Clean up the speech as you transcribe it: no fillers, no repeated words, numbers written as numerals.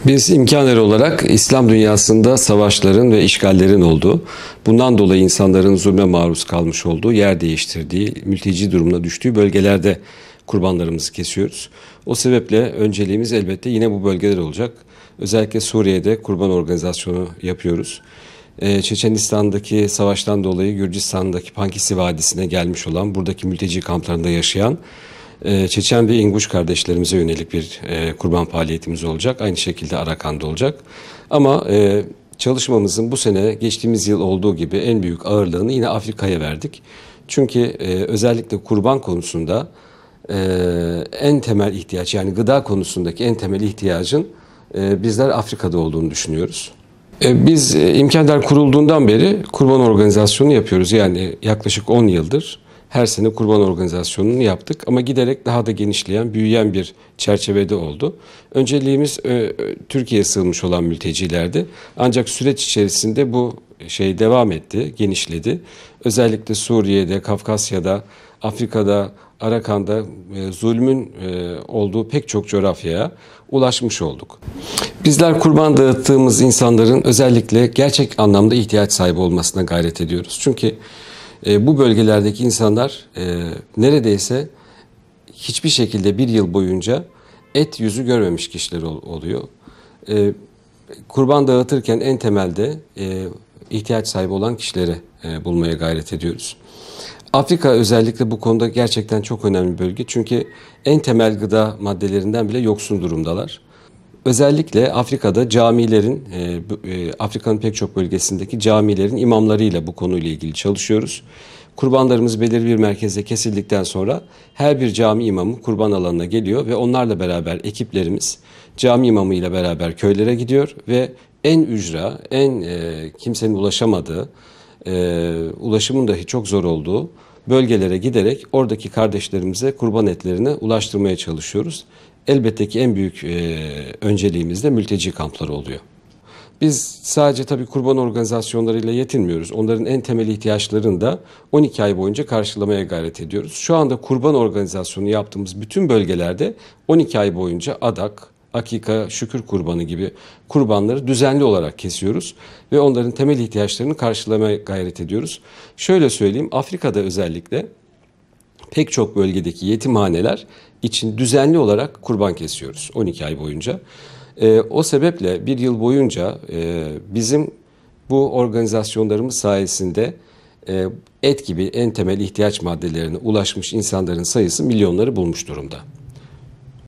Biz imkan olarak İslam dünyasında savaşların ve işgallerin olduğu, bundan dolayı insanların zulme maruz kalmış olduğu, yer değiştirdiği, mülteci durumuna düştüğü bölgelerde kurbanlarımızı kesiyoruz. O sebeple önceliğimiz elbette yine bu bölgeler olacak. Özellikle Suriye'de kurban organizasyonu yapıyoruz. Çeçenistan'daki savaştan dolayı Gürcistan'daki Pankisi Vadisi'ne gelmiş olan, buradaki mülteci kamplarında yaşayan Çeçen ve İnguş kardeşlerimize yönelik bir kurban faaliyetimiz olacak. Aynı şekilde Arakan'da olacak. Ama çalışmamızın bu sene geçtiğimiz yıl olduğu gibi en büyük ağırlığını yine Afrika'ya verdik. Çünkü özellikle kurban konusunda en temel ihtiyaç, yani gıda konusundaki en temel ihtiyacın bizler Afrika'da olduğunu düşünüyoruz. Biz İmkender kurulduğundan beri kurban organizasyonu yapıyoruz. Yani yaklaşık 10 yıldır her sene kurban organizasyonunu yaptık ama giderek daha da genişleyen, büyüyen bir çerçevede oldu. Önceliğimiz Türkiye'ye sığınmış olan mültecilerdi. Ancak süreç içerisinde bu devam etti, genişledi. Özellikle Suriye'de, Kafkasya'da, Afrika'da, Arakan'da zulmün olduğu pek çok coğrafyaya ulaşmış olduk. Bizler kurban dağıttığımız insanların özellikle gerçek anlamda ihtiyaç sahibi olmasına gayret ediyoruz. Çünkü bu bölgelerdeki insanlar neredeyse hiçbir şekilde bir yıl boyunca et yüzü görmemiş kişiler oluyor. Kurban dağıtırken en temelde ihtiyaç sahibi olan kişileri bulmaya gayret ediyoruz. Afrika özellikle bu konuda gerçekten çok önemli bir bölge. Çünkü en temel gıda maddelerinden bile yoksun durumdalar. Özellikle Afrika'da camilerin, Afrika'nın pek çok bölgesindeki camilerin imamlarıyla bu konuyla ilgili çalışıyoruz. Kurbanlarımız belirli bir merkezde kesildikten sonra her bir cami imamı kurban alanına geliyor ve onlarla beraber ekiplerimiz cami imamıyla beraber köylere gidiyor ve en ücra, kimsenin ulaşamadığı, ulaşımın dahi çok zor olduğu bölgelere giderek oradaki kardeşlerimize kurban etlerini ulaştırmaya çalışıyoruz. Elbette ki en büyük önceliğimiz de mülteci kampları oluyor. Biz sadece tabii kurban organizasyonlarıyla yetinmiyoruz. Onların en temel ihtiyaçlarını da 12 ay boyunca karşılamaya gayret ediyoruz. Şu anda kurban organizasyonu yaptığımız bütün bölgelerde 12 ay boyunca adak, akika, şükür kurbanı gibi kurbanları düzenli olarak kesiyoruz ve onların temel ihtiyaçlarını karşılamaya gayret ediyoruz. Şöyle söyleyeyim, Afrika'da özellikle pek çok bölgedeki yetimhaneler için düzenli olarak kurban kesiyoruz 12 ay boyunca. O sebeple bir yıl boyunca bizim bu organizasyonlarımız sayesinde et gibi en temel ihtiyaç maddelerine ulaşmış insanların sayısı milyonları bulmuş durumda.